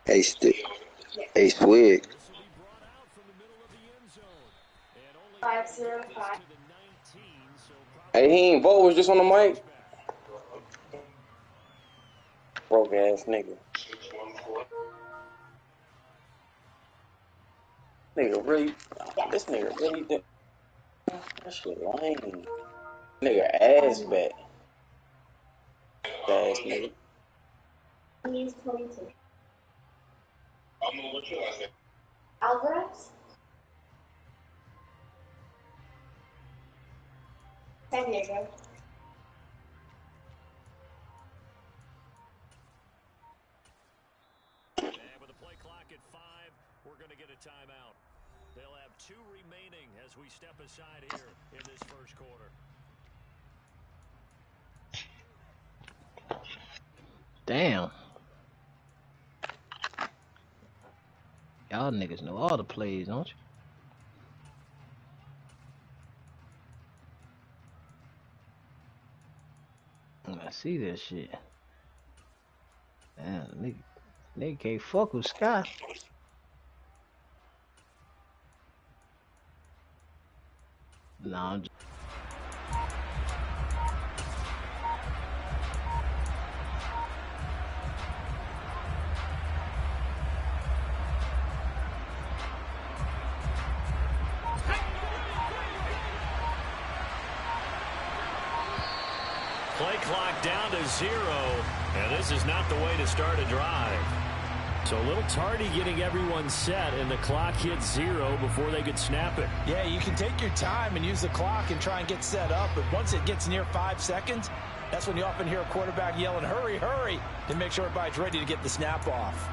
Hey, hey, Swig. 505. Hey, he ain't vote. Was just on the mic. Broke ass nigga. Nigga really. This nigga really did. That shit lame. Nigga ass back. Ass nigga. He's 22. Alvarez? 10 years ago. And with the play clock at 5, we're going to get a timeout. They'll have 2 remaining as we step aside here in this first quarter. Damn. Y'all niggas know all the plays, don't you? I see that shit. Damn, nigga can't fuck with Sky. Nah, I'm just... Play clock down to 0, and this is not the way to start a drive. So a little tardy getting everyone set, and the clock hits 0 before they could snap it. Yeah, you can take your time and use the clock and try and get set up, but once it gets near 5 seconds, that's when you often hear a quarterback yelling, hurry, hurry, to make sure everybody's ready to get the snap off.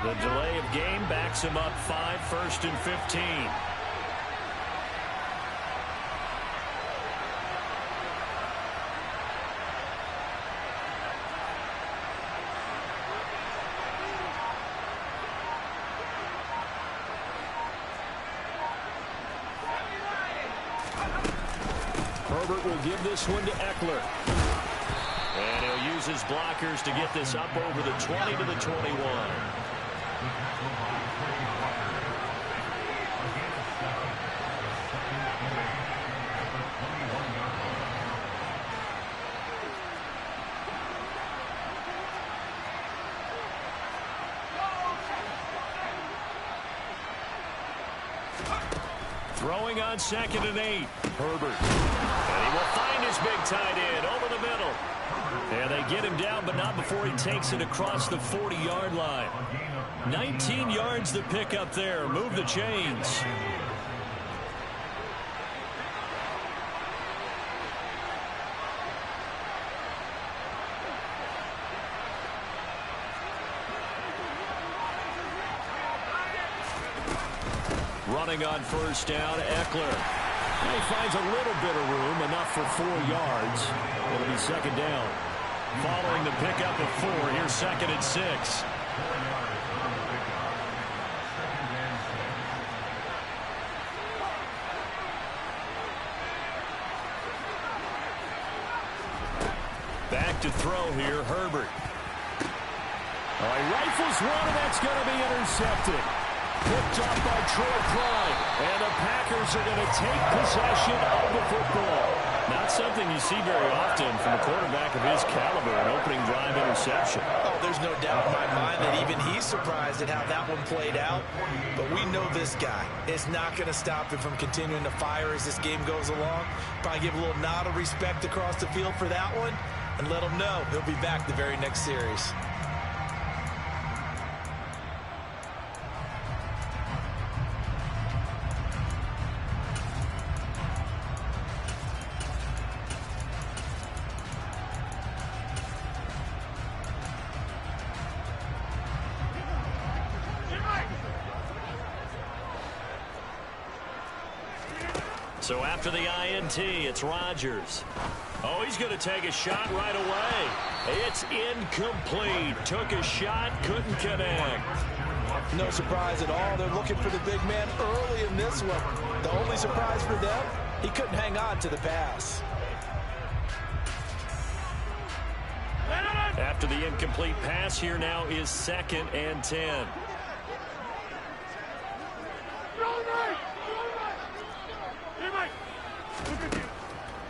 The delay of game backs him up 5, 1st and 15. Herbert will give this one to Eckler. And he'll use his blockers to get this up over the 20 to the 21. Throwing on 2nd and 8. Herbert. And he will find his big tight end over the middle. And they get him down, but not before he takes it across the 40-yard line. 19 yards to pick up there. Move the chains. Running on 1st down, Eckler. And he finds a little bit of room, enough for 4 yards. It'll be 2nd down. Following the pickup of 4, here's 2nd and 6. Back to throw here, Herbert. Oh, he rifles one, and that's going to be intercepted. Picked up by Troy Prime, and the Packers are going to take possession of the football. Not something you see very often from a quarterback of his caliber, an opening drive interception. Oh, there's no doubt in my mind that even he's surprised at how that one played out. But we know this guy is not going to stop him from continuing to fire as this game goes along. Probably give a little nod of respect across the field for that one, and let him know he'll be back the very next series. So after the INT, it's Rodgers. Oh, he's going to take a shot right away. It's incomplete. Took a shot, couldn't connect. No surprise at all. They're looking for the big man early in this one. The only surprise for them, he couldn't hang on to the pass. after the incomplete pass. Here now is 2nd and 10.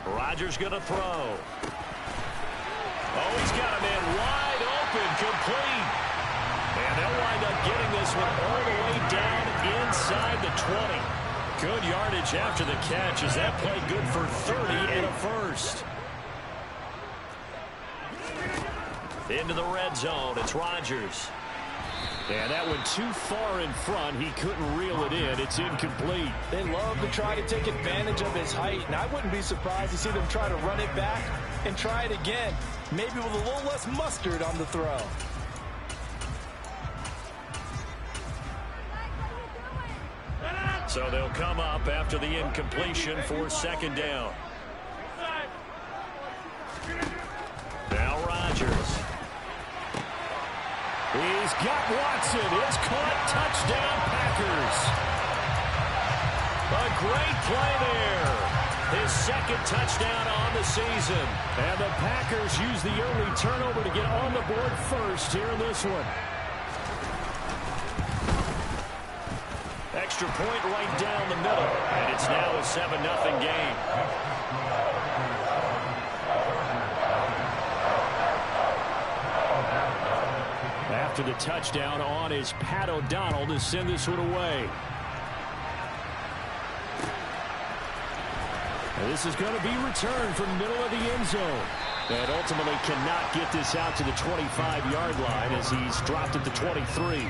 Rodgers going to throw. Oh, he's got a man wide open, complete. And they'll wind up getting this one all the way down inside the 20. Good yardage after the catch as that play good for 30 and a first. Into the red zone, it's Rodgers. And that went too far in front. He couldn't reel it in. It's incomplete. They love to try to take advantage of his height, and I wouldn't be surprised to see them try to run it back and try it again, maybe with a little less mustard on the throw. So they'll come up after the incompletion for 2nd down. Now Rodgers. He's got Watson. It's caught. Touchdown, Packers. A great play there. His 2nd touchdown on the season. And the Packers use the early turnover to get on the board first here in this one. Extra point right down the middle. And it's now a 7-0 game. After the touchdown on is Pat O'Donnell to send this one away. And this is going to be returned from the middle of the end zone. And ultimately cannot get this out to the 25-yard line as he's dropped at the 23.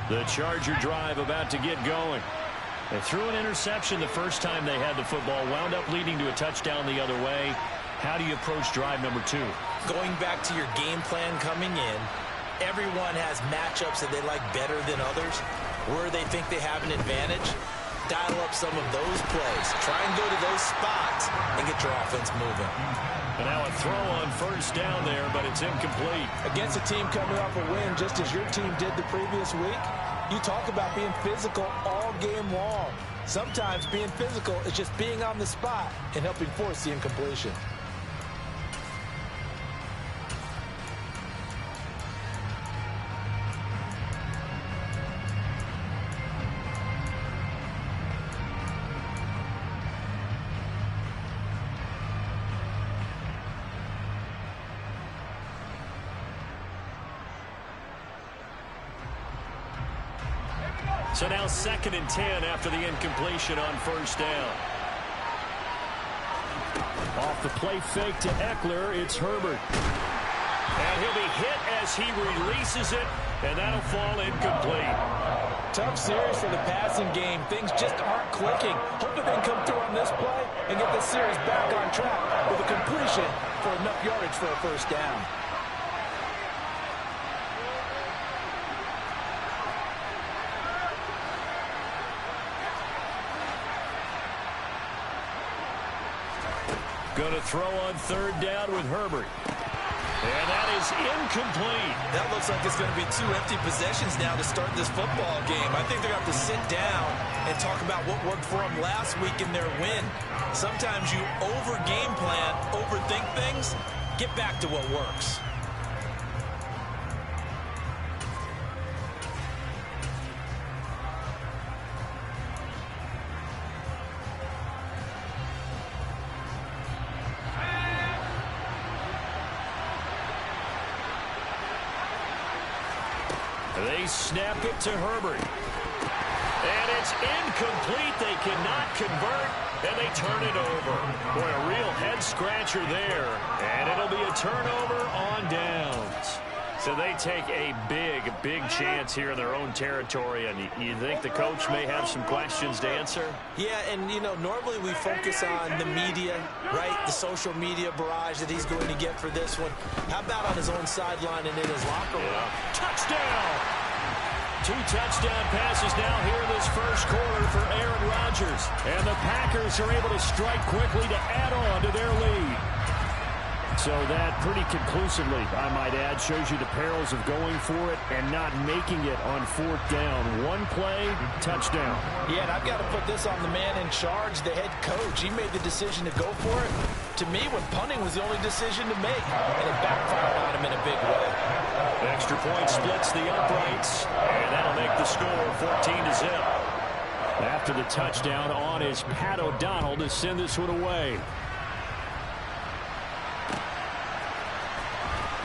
The Charger drive about to get going. They threw an interception the first time they had the football, wound up leading to a touchdown the other way. How do you approach drive number 2? Going back to your game plan coming in, everyone has matchups that they like better than others. Where they think they have an advantage, dial up some of those plays. Try and go to those spots and get your offense moving. And now a throw on 1st down there, but it's incomplete. Against a team coming off a win just as your team did the previous week, you talk about being physical all game long. Sometimes being physical is just being on the spot and helping force the incompletion. So now 2nd and 10 after the incompletion on 1st down. Off the play fake to Eckler, it's Herbert. And he'll be hit as he releases it, and that'll fall incomplete. Tough series for the passing game. Things just aren't clicking. Hoping they can come through on this play and get this series back on track with a completion for enough yardage for a 1st down. Going to throw on 3rd down with Herbert. And that is incomplete. That looks like it's going to be 2 empty possessions now to start this football game. I think they're going to have to sit down and talk about what worked for them last week in their win. Sometimes you over-game plan, overthink things. Get back to what works. They snap it to Herbert. And it's incomplete. They cannot convert, and they turn it over. Boy, a real head-scratcher there. And it'll be a turnover on downs. So they take a big chance here in their own territory. And you think the coach may have some questions to answer? Yeah, and, you know, normally we focus on the media, right? The social media barrage that he's going to get for this one. How about on his own sideline and in his locker room? Yeah. Touchdown! 2 touchdown passes now here in this first quarter for Aaron Rodgers. And the Packers are able to strike quickly to add on to their lead. So that pretty conclusively, I might add, shows you the perils of going for it and not making it on 4th down. 1 play, touchdown. Yeah, and I've got to put this on the man in charge, the head coach. He made the decision to go for it. To me, when punting was the only decision to make, and it backfired on him in a big way. Extra point splits the uprights, and that'll make the score 14-0. After the touchdown, on is Pat O'Donnell to send this one away.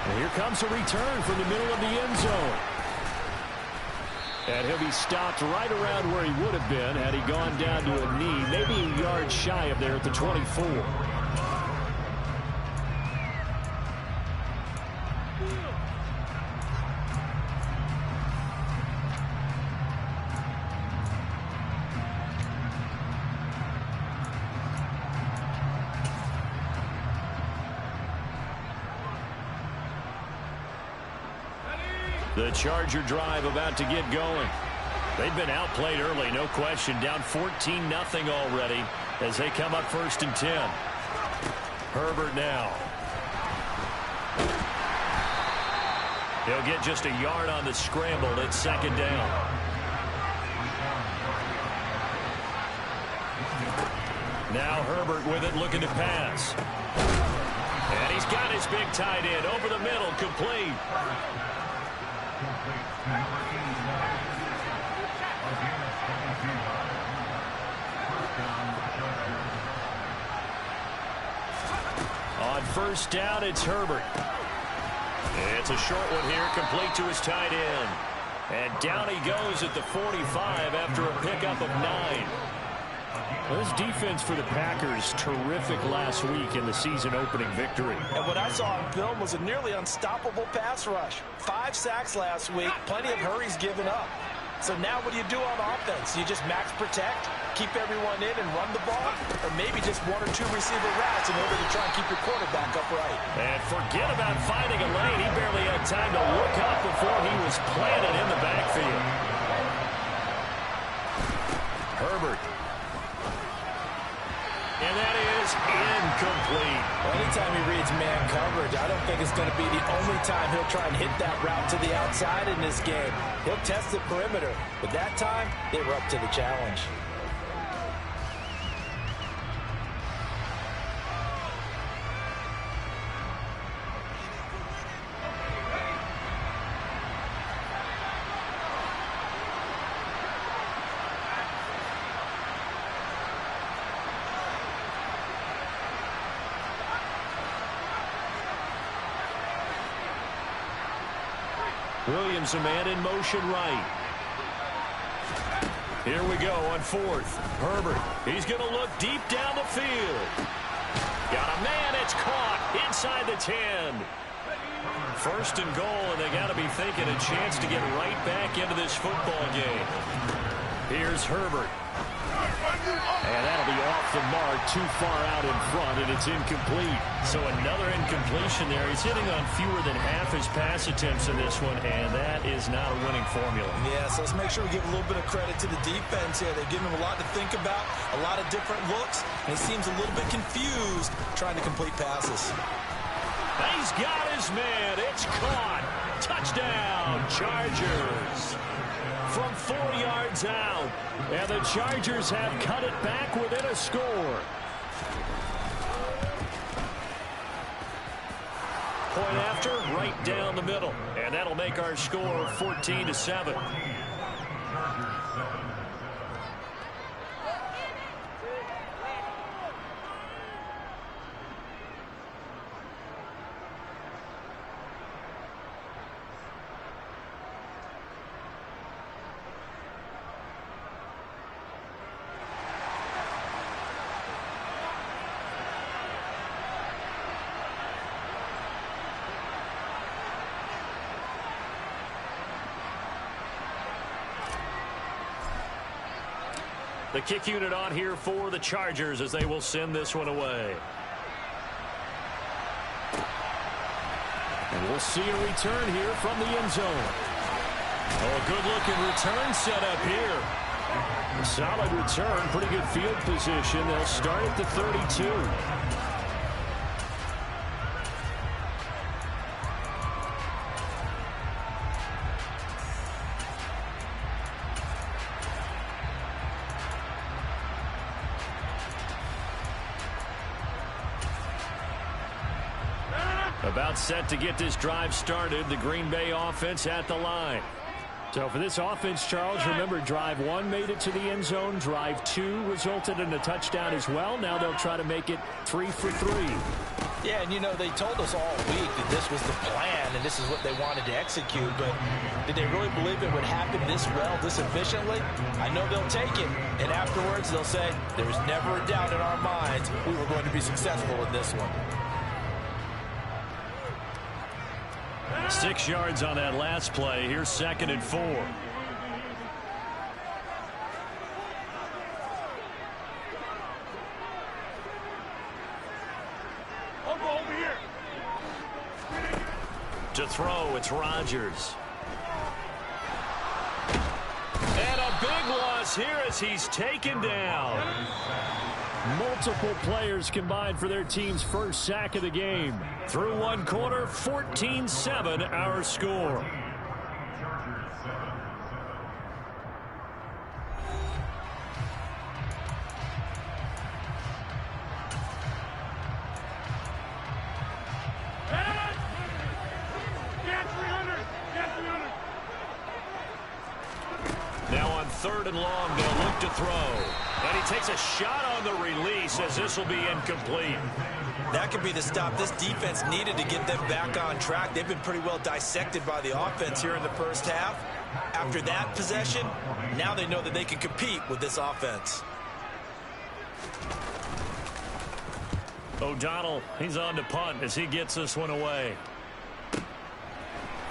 And here comes a return from the middle of the end zone. And he'll be stopped right around where he would have been had he gone down to a knee, maybe a yard shy of there at the 24. The Charger drive about to get going. They've been outplayed early, no question. Down 14-0 already as they come up 1st and 10. Herbert now. He'll get just a yard on the scramble at 2nd down. Now Herbert with it, looking to pass. And he's got his big tight end over the middle, complete. On 1st down, it's Herbert. It's a short one here, complete to his tight end. And down he goes at the 45 after a pickup of 9. Well, this defense for the Packers, terrific last week in the season-opening victory. And what I saw on film was a nearly unstoppable pass rush. 5 sacks last week, plenty of hurries given up. So now what do you do on offense? You just max protect, keep everyone in and run the ball, or maybe just 1 or 2 receiver routes in order to try and keep your quarterback upright. And forget about finding a lane. He barely had time to look up before he was planted in the backfield. Herbert. And that is incomplete. Well, anytime he reads man coverage, I don't think it's going to be the only time he'll try and hit that route to the outside in this game. He'll test the perimeter, but that time, they were up to the challenge. Williams, a man in motion right. Here we go on 4th. Herbert, he's going to look deep down the field. Got a man, it's caught inside the 10. 1st and goal, and they got to be thinking a chance to get right back into this football game. Here's Herbert. And that'll be off the mark, too far out in front, and it's incomplete. So another incompletion there. He's hitting on fewer than half his pass attempts in this one, and that is not a winning formula. Yeah, so let's make sure we give a little bit of credit to the defense here. They've given him a lot to think about, a lot of different looks, and he seems a little bit confused trying to complete passes. He's got his man. It's caught. Touchdown, Chargers. From 4 yards out. And the Chargers have cut it back within a score. Point after, right down the middle. And that'll make our score 14-7. The kick unit on here for the Chargers as they will send this one away. And we'll see a return here from the end zone. Oh, a good-looking return set up here. Solid return, pretty good field position. They'll start at the 32. About set to get this drive started. The Green Bay offense at the line. So for this offense, Charles, remember, drive 1 made it to the end zone. Drive 2 resulted in a touchdown as well. Now they'll try to make it 3 for 3. Yeah, and you know, they told us all week that this was the plan and this is what they wanted to execute, but did they really believe it would happen this well, this efficiently? I know they'll take it, and afterwards they'll say, there was never a doubt in our minds we were going to be successful in this one. 6 yards on that last play. Here's 2nd and 4. I'll go over here. To throw, it's Rodgers. And a big loss here as he's taken down. Multiple players combined for their team's first sack of the game. Through 1 quarter, 14-7 our score. Now on 3rd and long, they'll look to throw. And he takes a shot on the release as this will be incomplete. That could be the stop this defense needed to get them back on track. They've been pretty well dissected by the offense here in the first half. After that possession, now they know that they can compete with this offense. O'Donnell, he's on to punt as he gets this one away.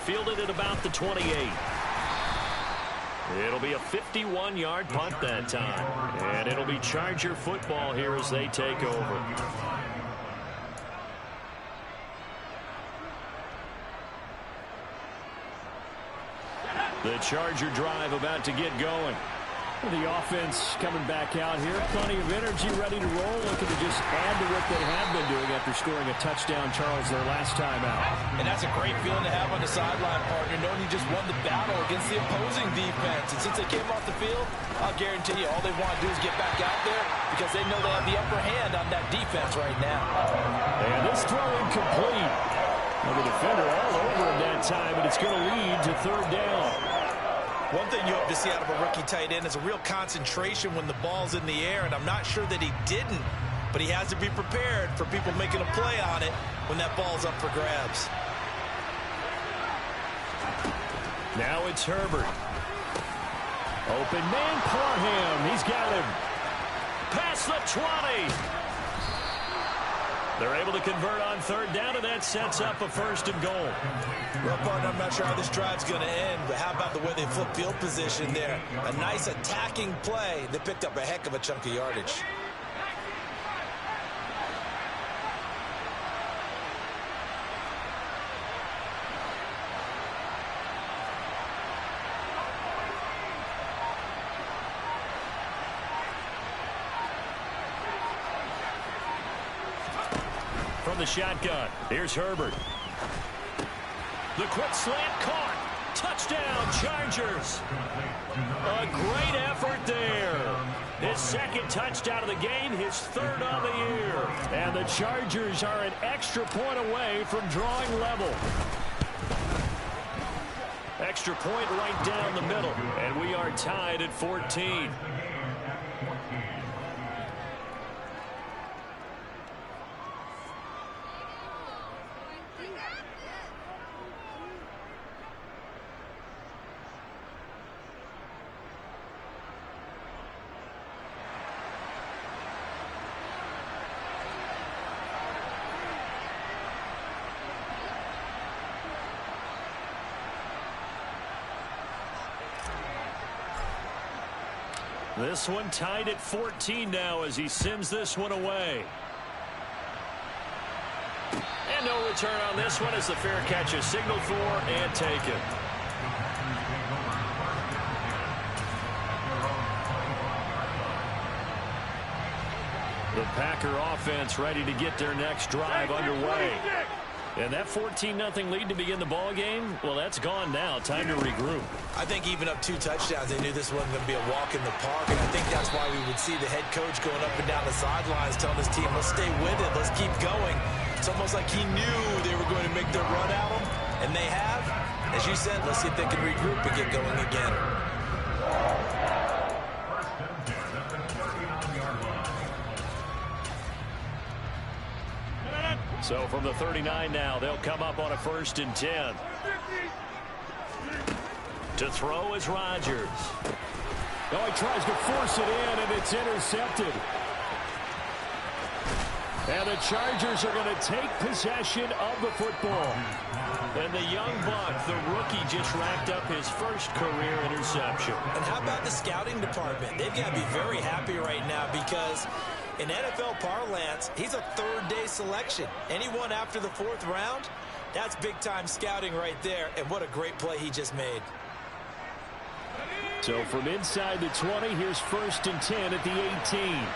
Fielded at about the 28. It'll be a 51-yard punt that time. And it'll be Charger football here as they take over. The Charger drive about to get going. The offense coming back out here. Plenty of energy, ready to roll. Looking to just add to what they have been doing after scoring a touchdown, Charles, their last time out. And that's a great feeling to have on the sideline, partner, knowing you just won the battle against the opposing defense. And since they came off the field, I'll guarantee you all they want to do is get back out there because they know they have the upper hand on that defense right now. And this throw incomplete. Well, the defender all over him that time, and it's going to lead to 3rd down. One thing you hope to see out of a rookie tight end is a real concentration when the ball's in the air, and I'm not sure that he didn't, but he has to be prepared for people making a play on it when that ball's up for grabs. Now it's Herbert. Open man, Parham. He's got him. Past the 20. They're able to convert on 3rd down, and that sets up a 1st and goal. Well, partner, I'm not sure how this drive's going to end, but how about the way they flip field position there? A nice attacking play. They picked up a heck of a chunk of yardage. From the shotgun, here's Herbert. The quick slant caught. Touchdown, Chargers. A great effort there. His 2nd touchdown of the game, his 3rd on the year. And the Chargers are an extra point away from drawing level. Extra point right down the middle. And we are tied at 14. This one tied at 14 now as he sends this one away. And no return on this one as the fair catch is signaled for and taken. The Packer offense ready to get their next drive underway. And that 14-0 lead to begin the ball game, well, that's gone now. Time to regroup. I think even up 2 touchdowns, they knew this wasn't going to be a walk in the park, and I think that's why we would see the head coach going up and down the sidelines telling his team, let's stay with it, let's keep going. It's almost like he knew they were going to make their run at him, and they have. As you said, let's see if they can regroup and get going again. So from the 39 now, they'll come up on a 1st and 10. To throw is Rodgers. Oh, he tries to force it in, and it's intercepted. And the Chargers are going to take possession of the football. And the young buck, the rookie, just racked up his first career interception. And how about the scouting department? They've got to be very happy right now because in NFL parlance, he's a 3rd-day selection. Anyone after the 4th round, that's big-time scouting right there. And what a great play he just made. So from inside the 20, here's 1st and 10 at the 18.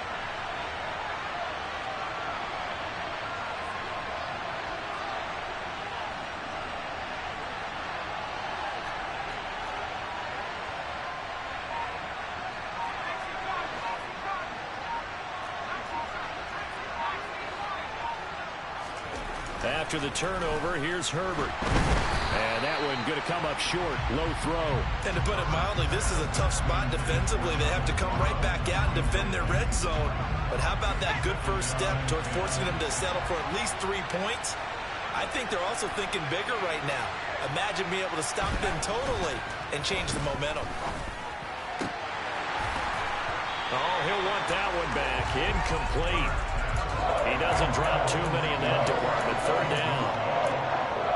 After the turnover, here's Herbert. And that one going to come up short. Low throw. And to put it mildly, this is a tough spot defensively. They have to come right back out and defend their red zone. But how about that good first step towards forcing them to settle for at least 3 points? I think they're also thinking bigger right now. Imagine being able to stop them totally and change the momentum. Oh, he'll want that one back. Incomplete. He doesn't drop too many in that department. 3rd down.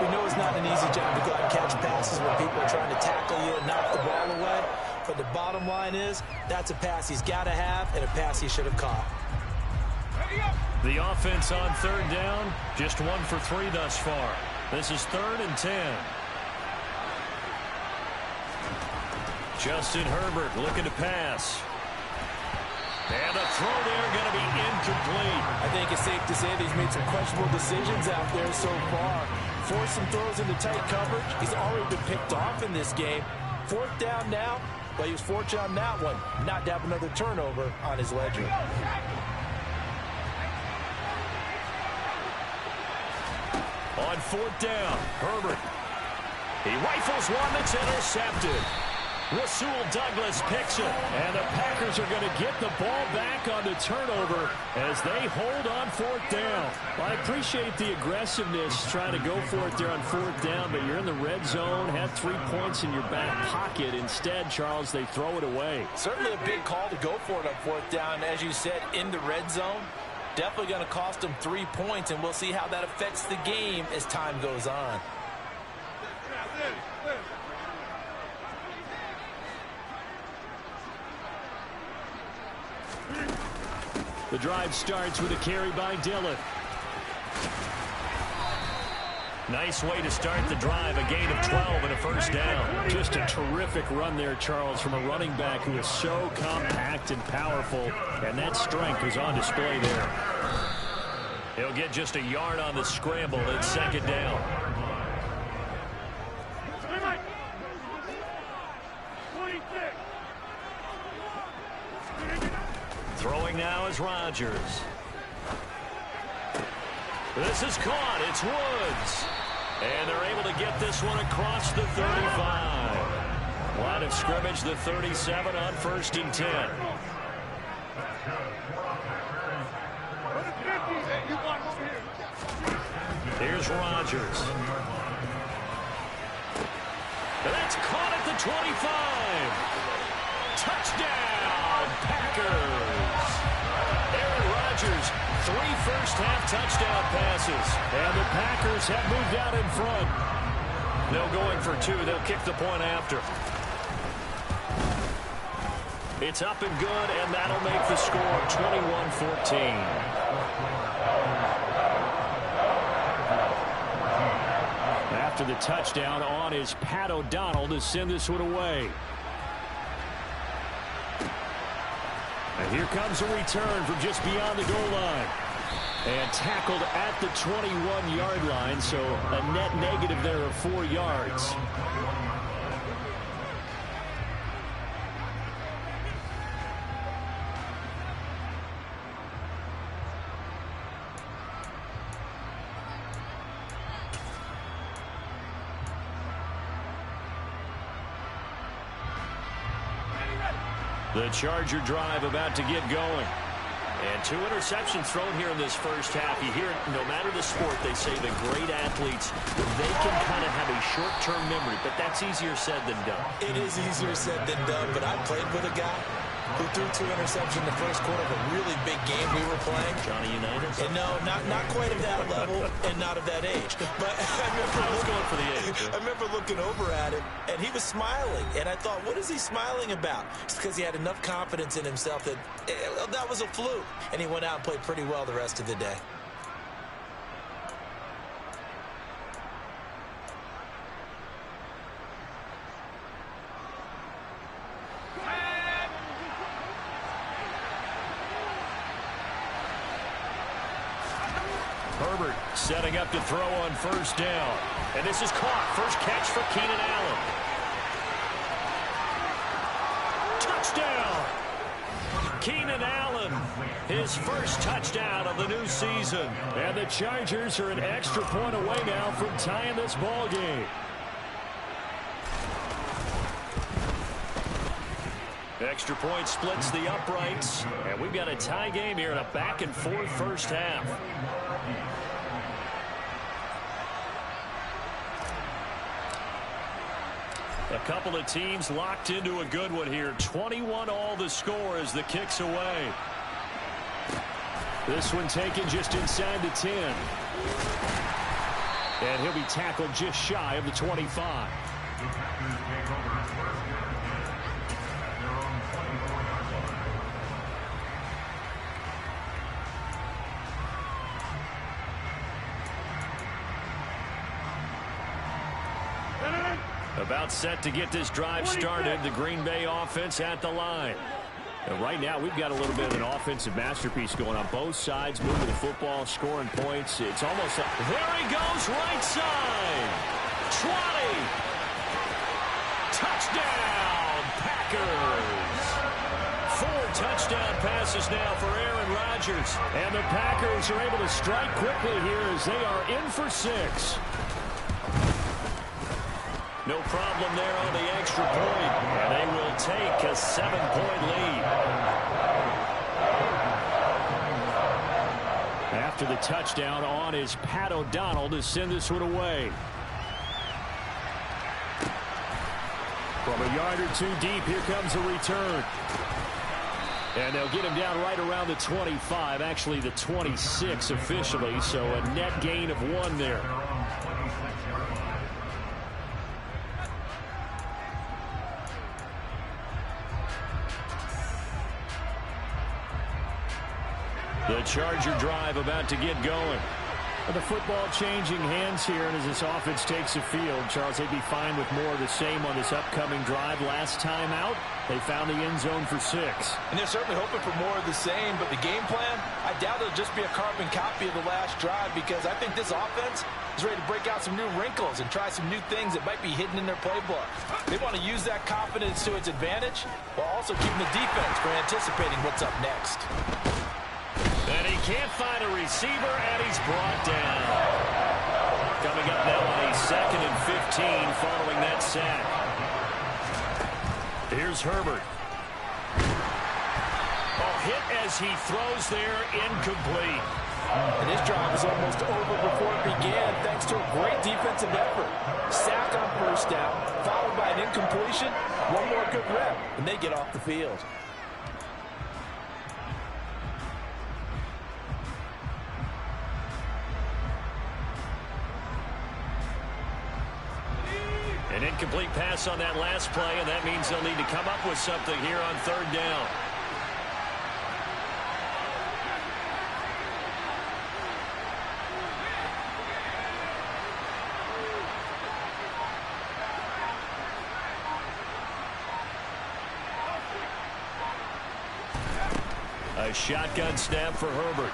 We know it's not an easy job to go out and catch passes when people are trying to tackle you and knock the ball away. But the bottom line is, that's a pass he's got to have and a pass he should have caught. The offense on 3rd down, just 1 for 3 thus far. This is 3rd and 10. Justin Herbert looking to pass. And the throw there going to be incomplete. I think it's safe to say that he's made some questionable decisions out there so far. Forced some throws into tight coverage. He's already been picked off in this game. 4th down now, but he was fortunate on that one, not to have another turnover on his ledger. On 4th down, Herbert. He rifles one that's intercepted. Rasul Douglas picks it, and the Packers are going to get the ball back on the turnover as they hold on 4th down. I appreciate the aggressiveness trying to go for it there on 4th down, but you're in the red zone, had 3 points in your back pocket. Instead, Charles, they throw it away. Certainly a big call to go for it on 4th down, as you said, in the red zone. Definitely going to cost them 3 points, and we'll see how that affects the game as time goes on. The drive starts with a carry by Dillon. Nice way to start the drive, a gain of 12 and a 1st down. Just a terrific run there, Charles, from a running back who is so compact and powerful, and that strength was on display there. He'll get just a yard on the scramble. It's 2nd down. Throwing now is Rodgers. This is caught. It's Woods. And they're able to get this one across the 35. Line of scrimmage, the 37 on 1st and 10. Here's Rodgers. That's caught at the 25. Touchdown, Packers. Aaron Rodgers, 3 first-half touchdown passes. And the Packers have moved out in front. They'll go in for 2. They'll kick the point after. It's up and good, and that'll make the score 21-14. After the touchdown, on is Pat O'Donnell to send this one away. And here comes a return from just beyond the goal line. And tackled at the 21-yard line, so a net negative there of 4 yards. The Charger drive about to get going. And 2 interceptions thrown here in this first half. You hear it, no matter the sport, they say the great athletes, they can kind of have a short-term memory, but that's easier said than done. It is easier said than done, but I played with a guy who threw 2 interceptions in the first quarter of a really big game we were playing. Johnny Unitas? And no, not quite of that level and not of that age. But I was going for the age. I remember looking over at him, and he was smiling. And I thought, what is he smiling about? It's because he had enough confidence in himself that that was a fluke. And he went out and played pretty well the rest of the day. Herbert setting up to throw on first down. And this is caught. First catch for Keenan Allen. Touchdown! Keenan Allen, his first touchdown of the new season. And the Chargers are an extra point away now from tying this ball game. Extra point splits the uprights. And we've got a tie game here in a back-and-forth first half. A couple of teams locked into a good one here. 21 all the score as the kick's away. This one taken just inside the 10. And he'll be tackled just shy of the 25. About set to get this drive started. The Green Bay offense at the line. And right now, we've got a little bit of an offensive masterpiece going on. Both sides moving the football, scoring points. It's almost like, there he goes, right side. 20. Touchdown, Packers. 4 touchdown passes now for Aaron Rodgers. And the Packers are able to strike quickly here as they are in for 6. No problem there on the extra point. And they will take a 7-point lead. After the touchdown on is Pat O'Donnell to send this one away. From a yard or 2 deep, here comes a return. And they'll get him down right around the 25, actually the 26 officially, so a net gain of 1 there. The Charger drive about to get going. The football changing hands here, and as this offense takes the field, Charles, they'd be fine with more of the same on this upcoming drive. Last time out, they found the end zone for 6. And they're certainly hoping for more of the same, but the game plan, I doubt it'll just be a carbon copy of the last drive, because I think this offense is ready to break out some new wrinkles and try some new things that might be hidden in their playbook. They want to use that confidence to its advantage, while also keeping the defense from anticipating what's up next. And he can't find a receiver, and he's brought down. Coming up now on a 2nd and 15 following that sack. Here's Herbert. Oh, hit as he throws there, incomplete. And his drive is almost over before it began, thanks to a great defensive effort. Sack on first down, followed by an incompletion. One more good rep, and they get off the field. An incomplete pass on that last play, and that means they'll need to come up with something here on 3rd down. A shotgun snap for Herbert.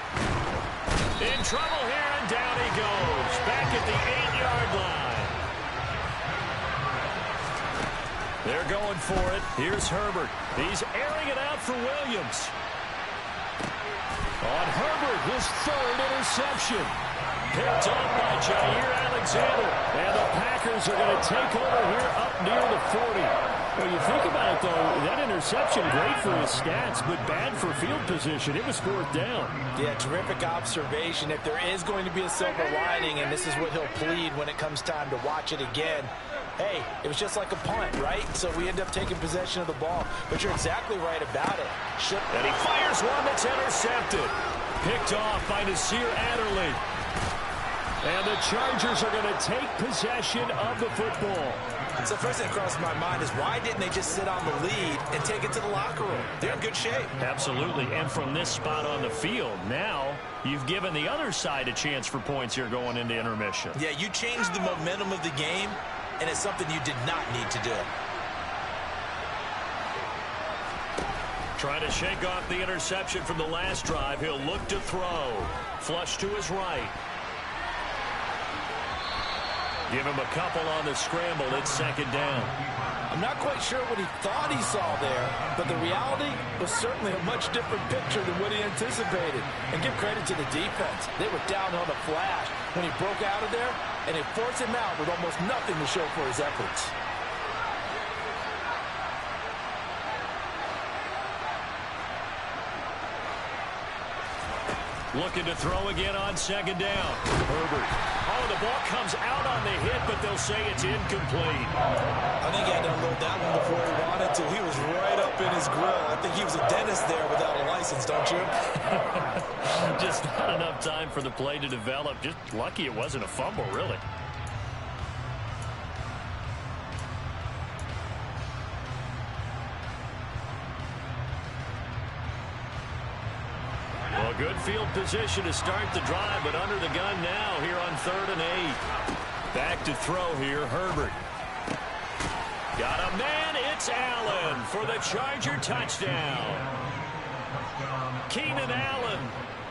In trouble here, and down he goes. Back at the 8-yard line. They're going for it. Here's Herbert. He's airing it out for Williams. On Herbert, his 3rd interception. Picked off by Jair Alexander. And the Packers are going to take over here up near the 40. Well, you think about it, though, that interception, great for his stats, but bad for field position. It was 4th down. Yeah, terrific observation. If there is going to be a silver lining, and this is what he'll plead when it comes time to watch it again, hey, it was just like a punt, right? So we end up taking possession of the ball. But you're exactly right about it. And he fires one that's intercepted. Picked off by Nasir Adderley. And the Chargers are going to take possession of the football. So first thing that crosses my mind is why didn't they just sit on the lead and take it to the locker room? They're in good shape. Absolutely. And from this spot on the field, now you've given the other side a chance for points here going into intermission. Yeah, you changed the momentum of the game, and it's something you did not need to do. Trying to shake off the interception from the last drive. He'll look to throw. Flush to his right. Give him a couple on the scramble. It's 2nd down. I'm not quite sure what he thought he saw there, but the reality was certainly a much different picture than what he anticipated. And give credit to the defense. They were down on the flash when he broke out of there, and they forced him out with almost nothing to show for his efforts. Looking to throw again on 2nd down. Herbert. Oh, the ball comes out on the hit, but they'll say it's incomplete. I think he had to unload that one before he wanted to. He was right up in his grill. I think he was a dentist there without a license, don't you? Just not enough time for the play to develop. Just lucky it wasn't a fumble, really. Well, good field position to start the drive, but under the gun now here on 3rd and 8. Back to throw here, Herbert. Got a man, it's Allen for the Charger touchdown. Keenan Allen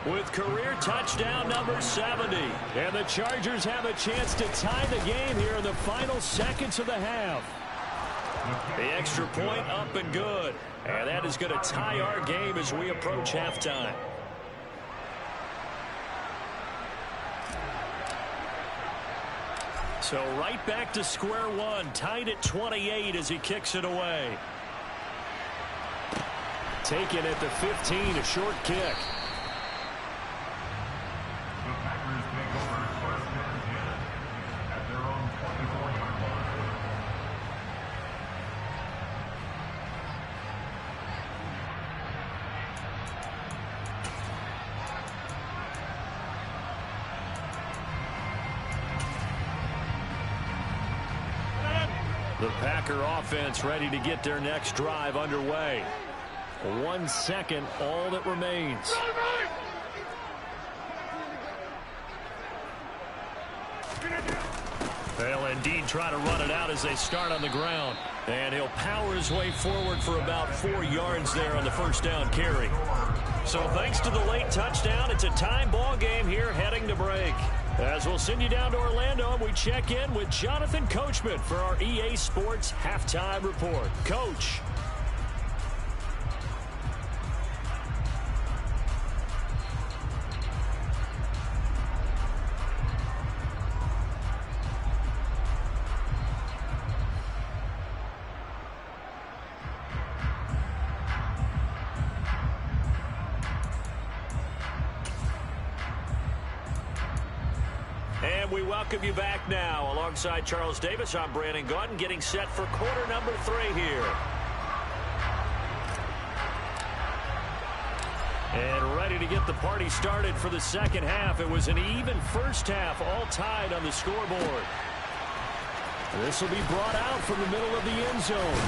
with career touchdown number 70. And the Chargers have a chance to tie the game here in the final seconds of the half. The extra point up and good. And that is going to tie our game as we approach halftime. So right back to square one, tied at 28 as he kicks it away. Taken at the 15, a short kick. The Packer offense ready to get their next drive underway. 1 second, all that remains. They'll indeed try to run it out as they start on the ground. And he'll power his way forward for about 4 yards there on the first down carry. So thanks to the late touchdown, it's a time ball game here heading to break. As we'll send you down to Orlando, and we check in with Jonathan Coachman for our EA Sports Halftime Report. Coach. And we welcome you back now. Alongside Charles Davis, I'm Brandon Gaudin, getting set for quarter number 3 here. And ready to get the party started for the second half. It was an even first half, all tied on the scoreboard. This will be brought out from the middle of the end zone.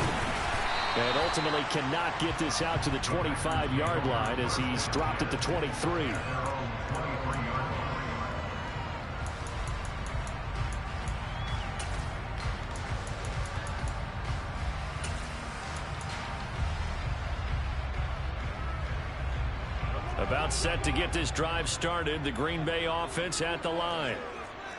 And ultimately cannot get this out to the 25-yard line as he's dropped at the 23. About set to get this drive started. The Green Bay offense at the line.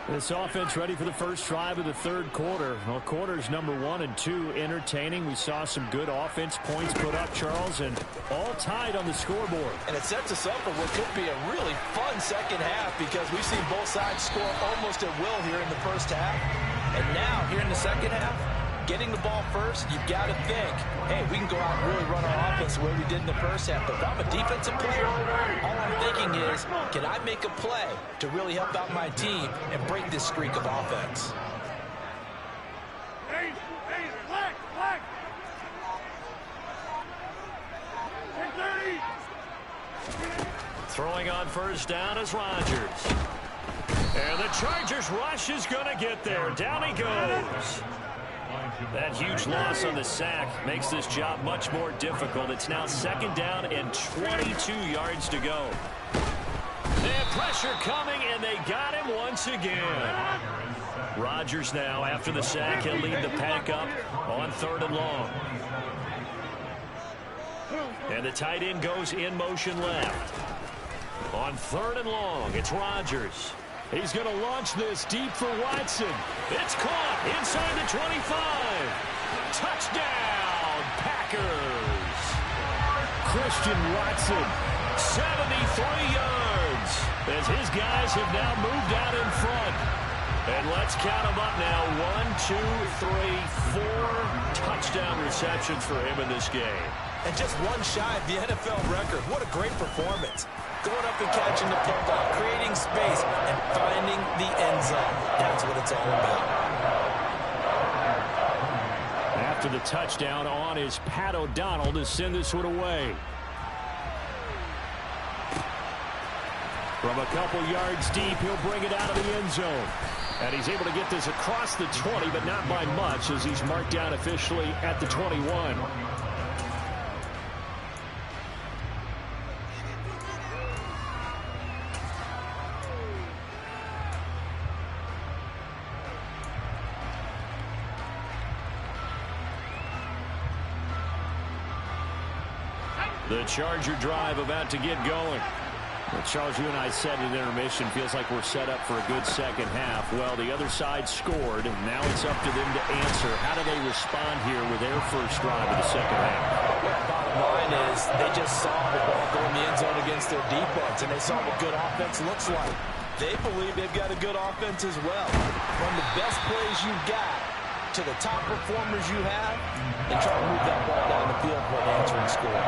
This offense ready for the first drive of the third quarter. Well, quarters number 1 and 2 entertaining. We saw some good offense points put up, Charles, and all tied on the scoreboard. And it sets us up for what could be a really fun second half because we've seen both sides score almost at will here in the first half. And now, here in the second half, getting the ball first, you've got to think, hey, we can go out and really run our offense the way we did in the first half. But if I'm a defensive player, all I'm thinking is, can I make a play to really help out my team and break this streak of offense? Throwing on first down is Rodgers. And the Chargers rush is going to get there. Down he goes. That huge loss on the sack makes this job much more difficult. It's now second down and 22 yards to go. And pressure coming, and they got him once again. Rodgers now, after the sack, he'll lead the pack up on 3rd and long. And the tight end goes in motion left. On 3rd and long, it's Rodgers. He's going to launch this deep for Watson. It's caught inside the 25. Touchdown, Packers. Christian Watson. 73 yards as his guys have now moved out in front. And let's count them up now. 1, 2, 3, 4 touchdown receptions for him in this game. And just one shy of the NFL record. What a great performance. Going up and catching the football, creating space, and finding the end zone. That's what it's all about. After the touchdown, on is Pat O'Donnell to send this one away. From a couple yards deep, he'll bring it out of the end zone. And he's able to get this across the 20, but not by much, as he's marked down officially at the 21. The Charger drive about to get going. Well, Charles, you and I said at intermission, feels like we're set up for a good second half. Well, the other side scored, and now it's up to them to answer. How do they respond here with their first drive of the second half? Bottom line is they just saw the ball go in the end zone against their defense, and they saw what good offense looks like. They believe they've got a good offense as well. From the best plays you've got to the top performers you have, and try to move that ball down the field for an answering score.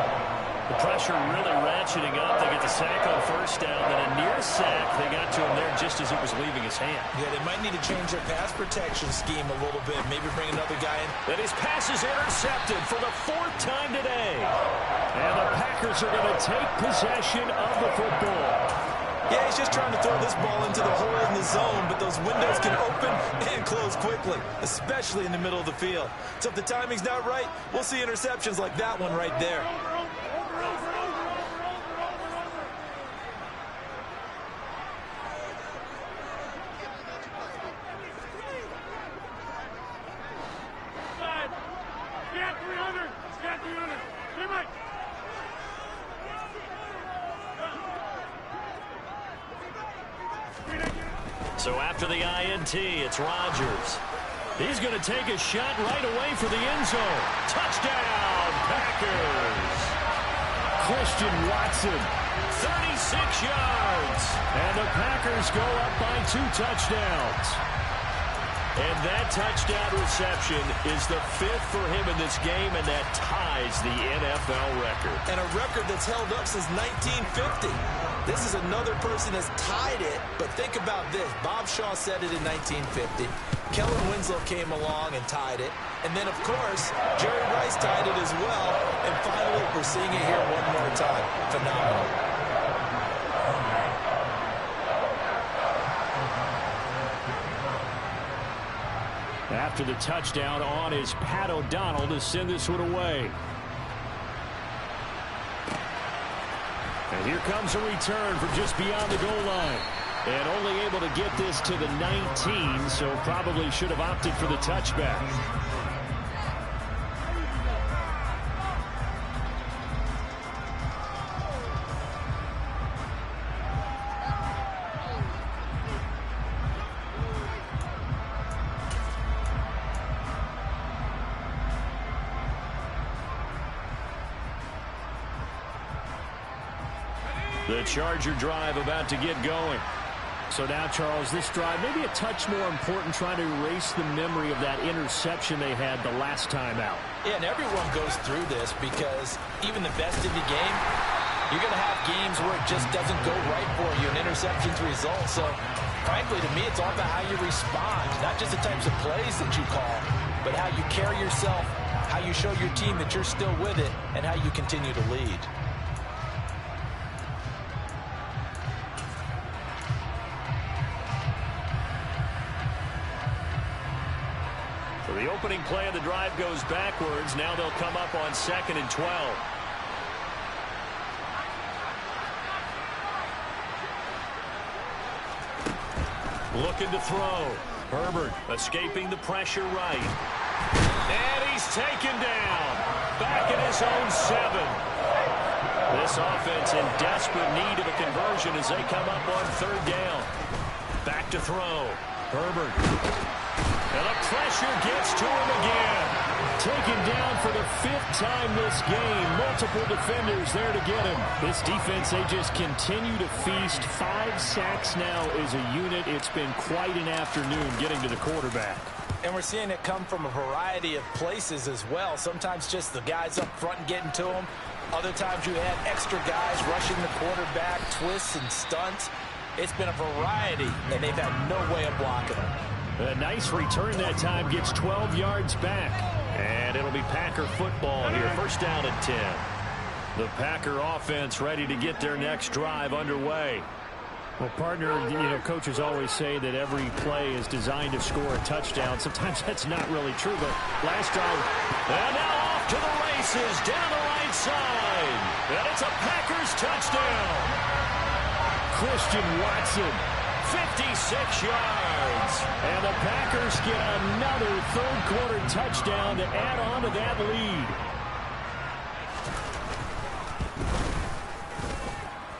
The pressure really ratcheting up. They get the sack on first down, then a near sack. They got to him there just as it was leaving his hand. Yeah, they might need to change their pass protection scheme a little bit. Maybe bring another guy in. Then his pass is intercepted for the 4th time today. And the Packers are going to take possession of the football. Yeah, he's just trying to throw this ball into the hole in the zone, but those windows can open and close quickly, especially in the middle of the field. So if the timing's not right, we'll see interceptions like that one right there. So after the INT, it's Rodgers. He's going to take a shot right away for the end zone. Touchdown, Packers. Christian Watson. 36 yards. And the Packers go up by 2 touchdowns. And that touchdown reception is the 5th for him in this game, and that ties the NFL record. And a record that's held up since 1950. This is another person that's tied it, but think about this. Bob Shaw said it in 1950. Kellen Winslow came along and tied it. And then, of course, Jerry Rice tied it as well. And finally, we're seeing it here one more time. Phenomenal. After the touchdown, on is Pat O'Donnell to send this one away. And here comes a return from just beyond the goal line. And only able to get this to the 19, so probably should have opted for the touchback. The Charger drive about to get going. So now, Charles, this drive maybe a touch more important, trying to erase the memory of that interception they had the last time out. Yeah, and everyone goes through this because even the best in the game, you're going to have games where it just doesn't go right for you, and interceptions result. So, frankly, to me, it's all about how you respond, not just the types of plays that you call, but how you carry yourself, how you show your team that you're still with it, and how you continue to lead. So the opening play of the drive goes backwards. Now they'll come up on 2nd and 12. Looking to throw. Herbert escaping the pressure right. And he's taken down. Back in his own 7. This offense in desperate need of a conversion as they come up on 3rd down. Back to throw. Herbert. And the pressure gets to him again. Taken down for the 5th time this game. Multiple defenders there to get him. This defense, they just continue to feast. 5 sacks now as a unit. It's been quite an afternoon getting to the quarterback. And we're seeing it come from a variety of places as well. Sometimes just the guys up front and getting to them. Other times you had extra guys rushing the quarterback, twists and stunts. It's been a variety, and they've had no way of blocking them. A nice return that time, gets 12 yards back. And it'll be Packer football here. 1st down and 10. The Packer offense ready to get their next drive underway. Well, partner, coaches always say that every play is designed to score a touchdown. Sometimes that's not really true, but last drive. And now off to the races down the right side. And it's a Packers touchdown. Christian Watson. 56 yards. And the Packers get another 3rd quarter touchdown to add on to that lead.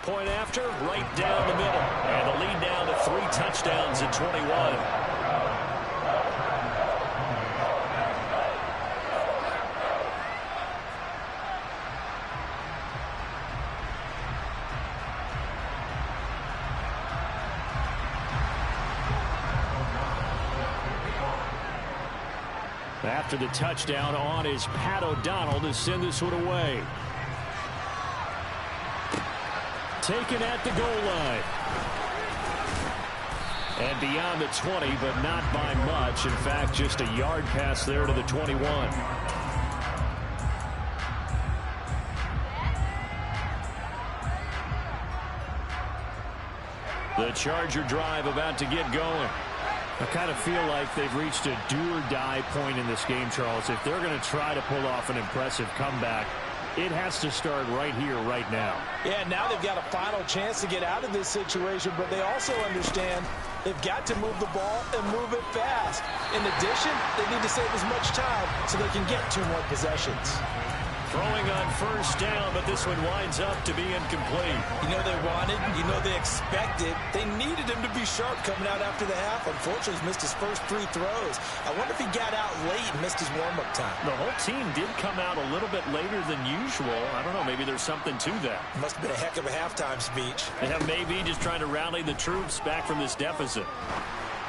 Point after, right down the middle. And the lead down to 3 touchdowns at 21. After the touchdown, on is Pat O'Donnell to send this one away. Taken at the goal line. And beyond the 20, but not by much. In fact, just a yard pass there to the 21. The Charger drive about to get going. I kind of feel like they've reached a do-or-die point in this game, Charles. If they're going to try to pull off an impressive comeback, it has to start right here, right now. Yeah, now they've got a final chance to get out of this situation, but they also understand they've got to move the ball and move it fast. In addition, they need to save as much time so they can get 2 more possessions. Throwing on 1st down, but this one winds up to be incomplete. You know they wanted, you know they expected. They needed him to be sharp coming out after the half. Unfortunately, he's missed his first 3 throws. I wonder if he got out late and missed his warm-up time. The whole team did come out a little bit later than usual. I don't know, maybe there's something to that. Must have been a heck of a halftime speech. Yeah, maybe just trying to rally the troops back from this deficit.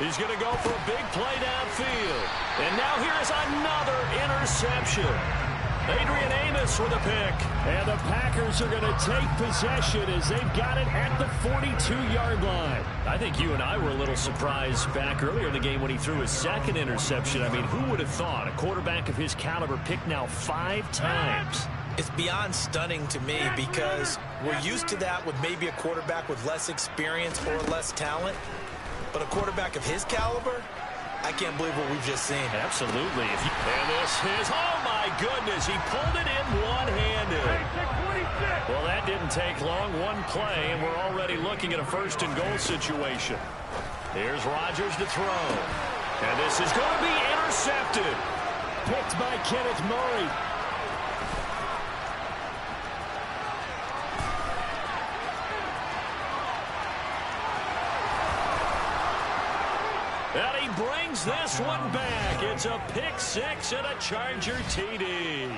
He's going to go for a big play downfield. And now here is another interception. Adrian Amos with a pick. And the Packers are going to take possession as they've got it at the 42-yard line. I think you and I were a little surprised back earlier in the game when he threw his 2nd interception. I mean, who would have thought a quarterback of his caliber picked now 5 times? It's beyond stunning to me because we're used to that with maybe a quarterback with less experience or less talent. But a quarterback of his caliber, I can't believe what we've just seen. Absolutely. And this is, oh my goodness, he pulled it in one-handed. Well, that didn't take long. 1 play, and we're already looking at a 1st and goal situation. Here's Rodgers to throw. And this is going to be intercepted. Picked by Kenneth Murray. And he brings this one back. It's a pick 6 and a Charger TD.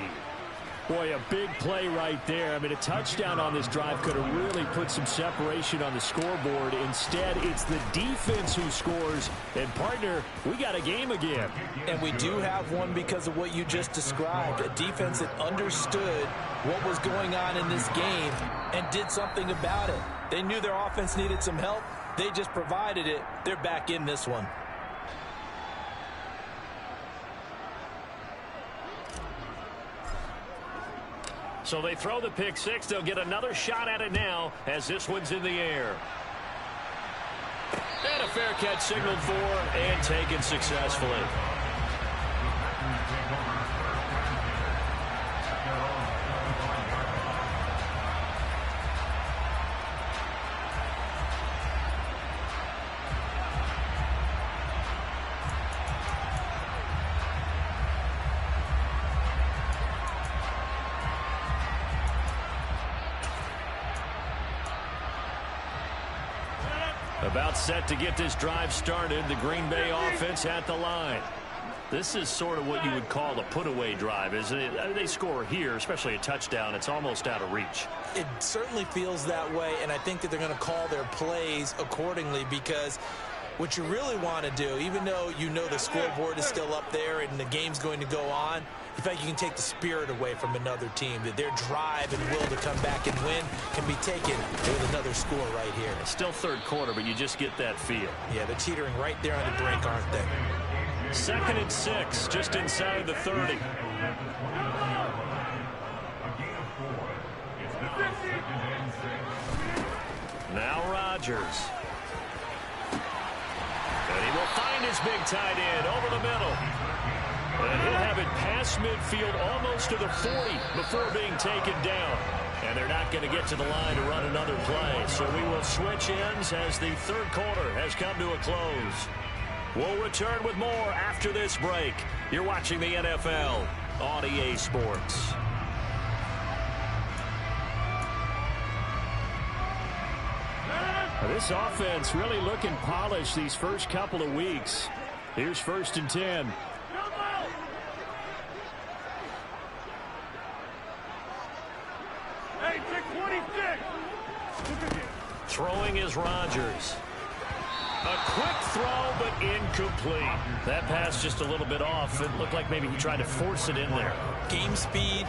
Boy, a big play right there. I mean, a touchdown on this drive could have really put some separation on the scoreboard. Instead, it's the defense who scores. And, partner, we got a game again. And we do have one because of what you just described. A defense that understood what was going on in this game and did something about it. They knew their offense needed some help. They just provided it. They're back in this one. So they throw the pick six. They'll get another shot at it now as this one's in the air. And a fair catch signaled for and taken successfully. About set to get this drive started. The Green Bay offense at the line. This is sort of what you would call a put-away drive, isn't it? They score here, especially a touchdown. It's almost out of reach. It certainly feels that way, and I think that they're going to call their plays accordingly because what you really want to do, even though you know the scoreboard is still up there and the game's going to go on, in fact, you can take the spirit away from another team, that their drive and will to come back and win can be taken with another score right here. It's still third quarter, but you just get that feel. Yeah, they're teetering right there on the brink, aren't they? 2nd and 6, just inside the 30. Now Rodgers. And he will find his big tight end over the middle. And he'll have it past midfield almost to the 40 before being taken down. And they're not going to get to the line to run another play. So we will switch ends as the third quarter has come to a close. We'll return with more after this break. You're watching the NFL on EA Sports. This offense really looking polished these first couple of weeks. Here's 1st and 10. Throwing is Rodgers. A quick throw, but incomplete. That pass just a little bit off. It looked like maybe he tried to force it in there. Game speed,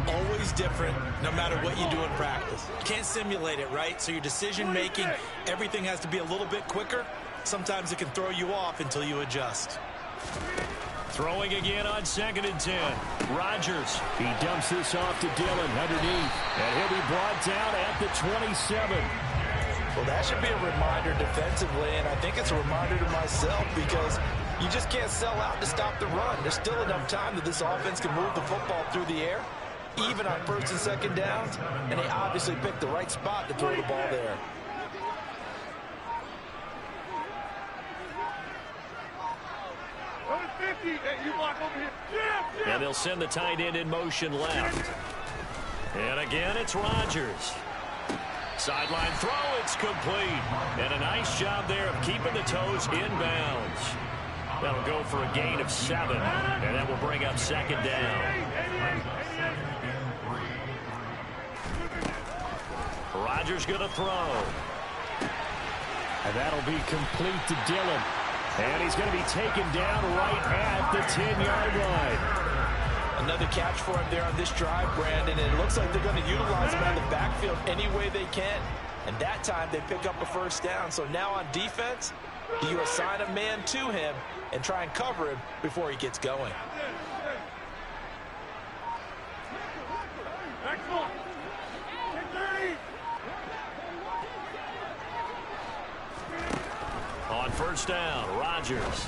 always different, no matter what you do in practice. You can't simulate it, right? So your decision-making, everything has to be a little bit quicker. Sometimes it can throw you off until you adjust. Throwing again on 2nd and 10. Rodgers. He dumps this off to Dillon underneath. And he'll be brought down at the 27. Well, that should be a reminder defensively, and I think it's a reminder to myself because you just can't sell out to stop the run. There's still enough time that this offense can move the football through the air, even on 1st and 2nd downs, and they obviously picked the right spot to throw the ball there. And they'll send the tight end in motion left. And again, it's Rodgers. Sideline throw, it's complete. And a nice job there of keeping the toes in bounds. That'll go for a gain of 7. And that will bring up 2nd down. Rodgers going to throw. And that'll be complete to Dillon. And he's going to be taken down right at the 10-yard line. Another catch for him there on this drive, Brandon, and it looks like they're going to utilize him on the backfield any way they can. And that time they pick up a 1st down. So now on defense, do you assign a man to him and try and cover him before he gets going? On 1st down, Rodgers.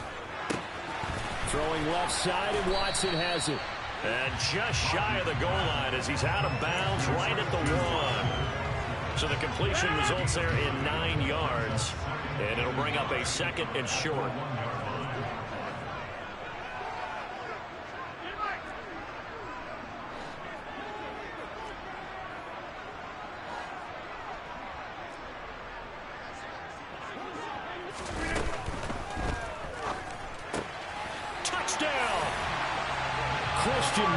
Throwing left side, and Watson has it. And just shy of the goal line as he's out of bounds right at the 1. So the completion results there in 9 yards. And it'll bring up a 2nd and short.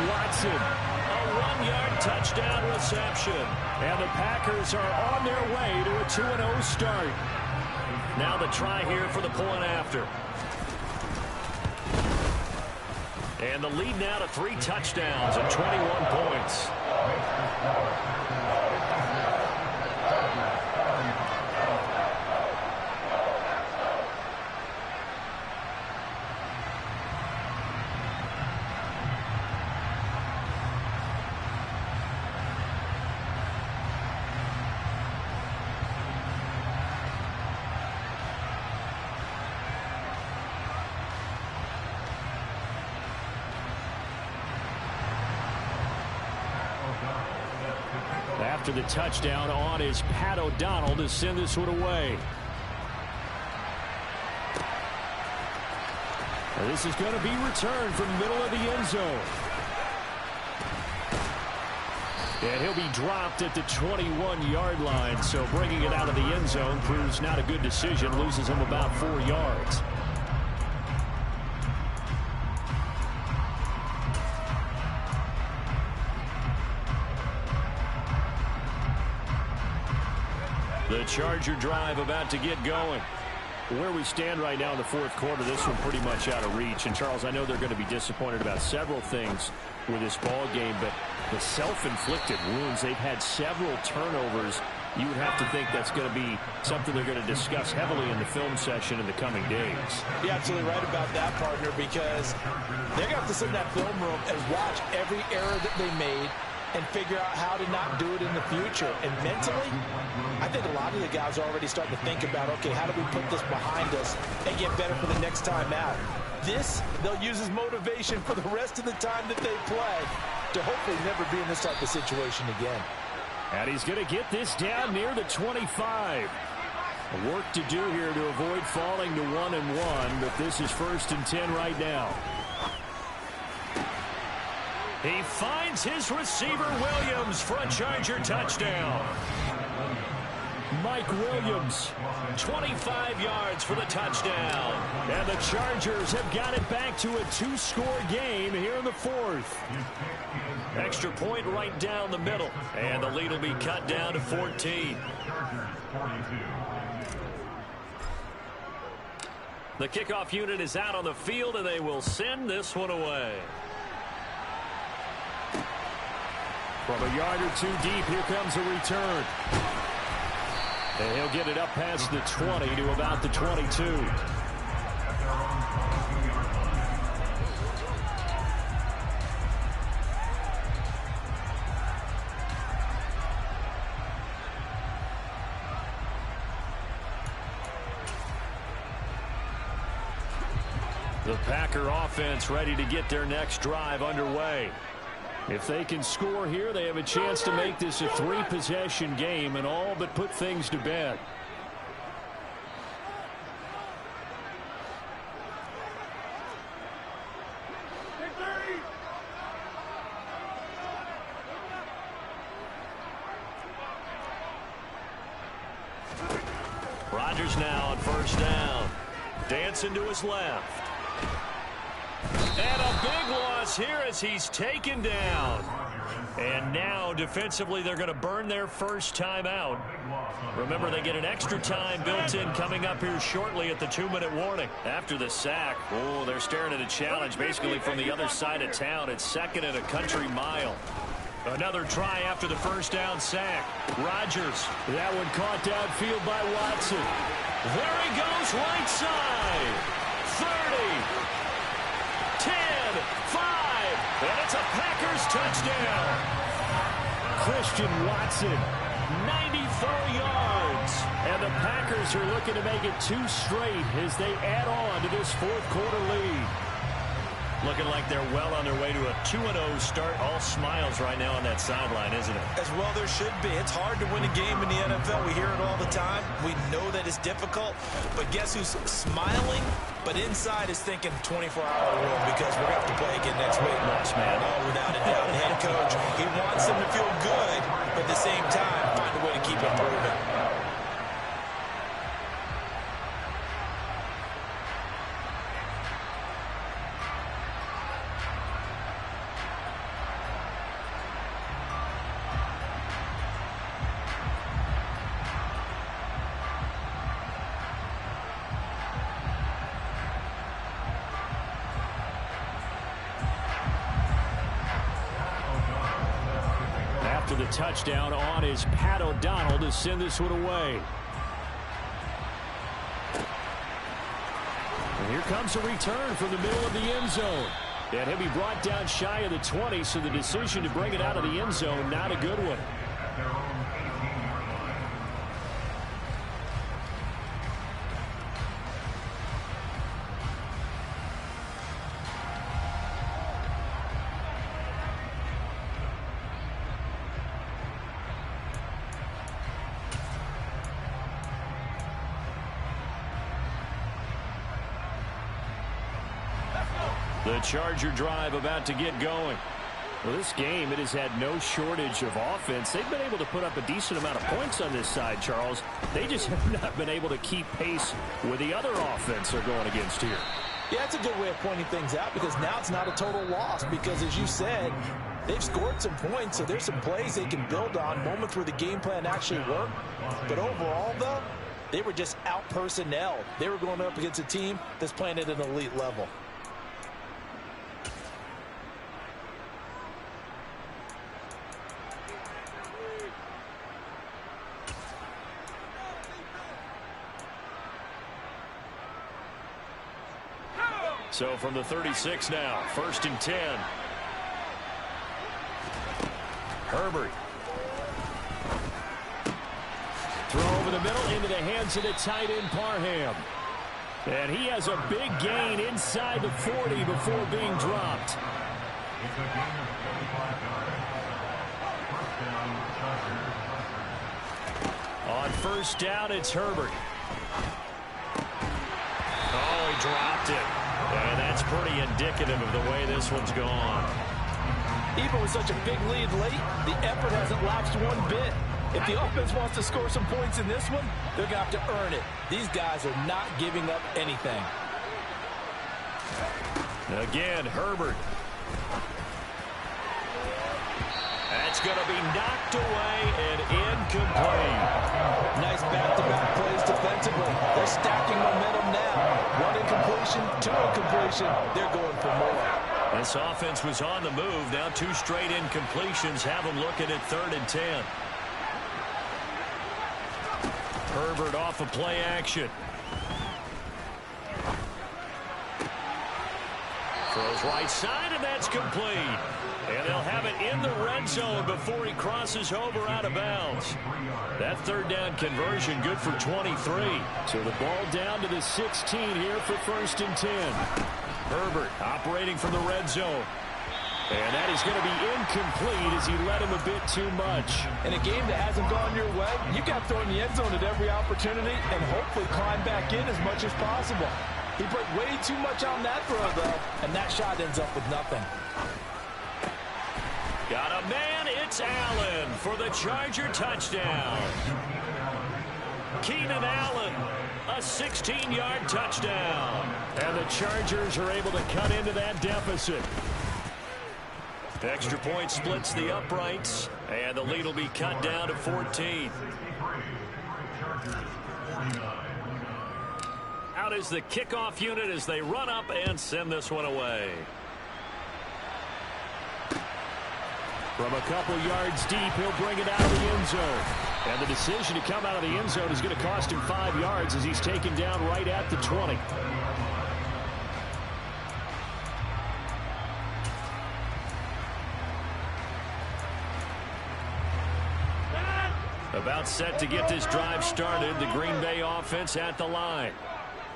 Watson, a 21-yard touchdown reception. And the Packers are on their way to a 2-0 start. Now the try here for the point after. And the lead now to 3 touchdowns and 21 points. After the touchdown on is Pat O'Donnell to send this one away. And this is going to be returned from the middle of the end zone. And he'll be dropped at the 21-yard line, so bringing it out of the end zone proves not a good decision, loses him about 4 yards. The Charger drive about to get going. Where we stand right now in the fourth quarter, this one pretty much out of reach. And, Charles, I know they're going to be disappointed about several things with this ball game, but the self-inflicted wounds, they've had several turnovers. You would have to think that's going to be something they're going to discuss heavily in the film session in the coming days. You're absolutely right about that, partner, because they're going to have to sit in that film room and watch every error that they made and figure out how to not do it in the future. And mentally, I think a lot of the guys are already starting to think about, okay, how do we put this behind us and get better for the next time out? This, they'll use as motivation for the rest of the time that they play to hopefully never be in this type of situation again. And he's going to get this down near the 25. Work to do here to avoid falling to 1-1, but this is 1st and 10 right now. He finds his receiver, Williams, for a Charger touchdown. Mike Williams, 25 yards for the touchdown. And the Chargers have got it back to a 2-score game here in the fourth. Extra point right down the middle. And the lead will be cut down to 14. The kickoff unit is out on the field, and they will send this one away. From a yard or two deep, here comes a return. And he'll get it up past the 20 to about the 22. The Packer offense ready to get their next drive underway. If they can score here, they have a chance to make this a 3-possession game and all but put things to bed. Rodgers now on 1st down. Dancing to his left. And a big loss here as he's taken down. And now defensively they're going to burn their first timeout. Remember, they get an extra time built in coming up here shortly at the 2-minute warning. After the sack, oh, they're staring at a challenge basically from the other side of town. It's 2nd and a country mile. Another try after the 1st down sack. Rodgers, that one caught downfield by Watson. There he goes, right side. 30. 10, 5, and it's a Packers touchdown. Christian Watson, 94 yards. And the Packers are looking to make it 2 straight as they add on to this fourth quarter lead. Looking like they're well on their way to a 2-0 start. All smiles right now on that sideline, isn't it? As well there should be. It's hard to win a game in the NFL. We hear it all the time. We know that it's difficult. But guess who's smiling? But inside is thinking 24-hour rule because we're going to have to play again next week. Lost, man. Oh, without a doubt. The head coach, he wants them to feel good, but at the same time, find a way to keep improving. touchdown on is Pat O'Donnell to send this one away. And here comes a return from the middle of the end zone. And he'll be brought down shy of the 20, so the decision to bring it out of the end zone, not a good one. The Charger drive about to get going. Well, this game, it has had no shortage of offense. They've been able to put up a decent amount of points on this side, Charles. They just have not been able to keep pace with the other offense they're going against here. Yeah, it's a good way of pointing things out because now it's not a total loss because, as you said, they've scored some points, so there's some plays they can build on, moments where the game plan actually worked. But overall, though, they were just out-personnelled. They were going up against a team that's playing at an elite level. So from the 36 now, 1st and 10. Herbert. Throw over the middle into the hands of the tight end Parham. And he has a big gain inside the 40 before being dropped. On 1st down, it's Herbert. Oh, he dropped it. And that's pretty indicative of the way this one's gone. Even with such a big lead late, the effort hasn't lapsed one bit. If the offense wants to score some points in this one, they're going to have to earn it. These guys are not giving up anything. Again, Herbert. That's going to be knocked away and incomplete. Nice back-to-back plays defensively. They're stacking momentum now. One incompletion, two incompletion. They're going for more. This offense was on the move. Now 2 straight incompletions have them looking at 3rd and 10. Herbert off of play action. Throws right side, and that's complete. And they'll have it in the red zone before he crosses over out of bounds. That 3rd down conversion good for 23. So the ball down to the 16 here for 1st and 10. Herbert operating from the red zone. And that is going to be incomplete as he led him a bit too much. In a game that hasn't gone your way, you've got to throw in the end zone at every opportunity and hopefully climb back in as much as possible. He put way too much on that throw, though, and that shot ends up with nothing. Got a man, it's Allen for the Charger touchdown. Keenan Allen, a 16-yard touchdown. And the Chargers are able to cut into that deficit. Extra point splits the uprights, and the lead will be cut down to 14. Out is the kickoff unit as they run up and send this one away. From a couple yards deep, he'll bring it out of the end zone. And the decision to come out of the end zone is going to cost him 5 yards as he's taken down right at the 20. About set to get this drive started, the Green Bay offense at the line.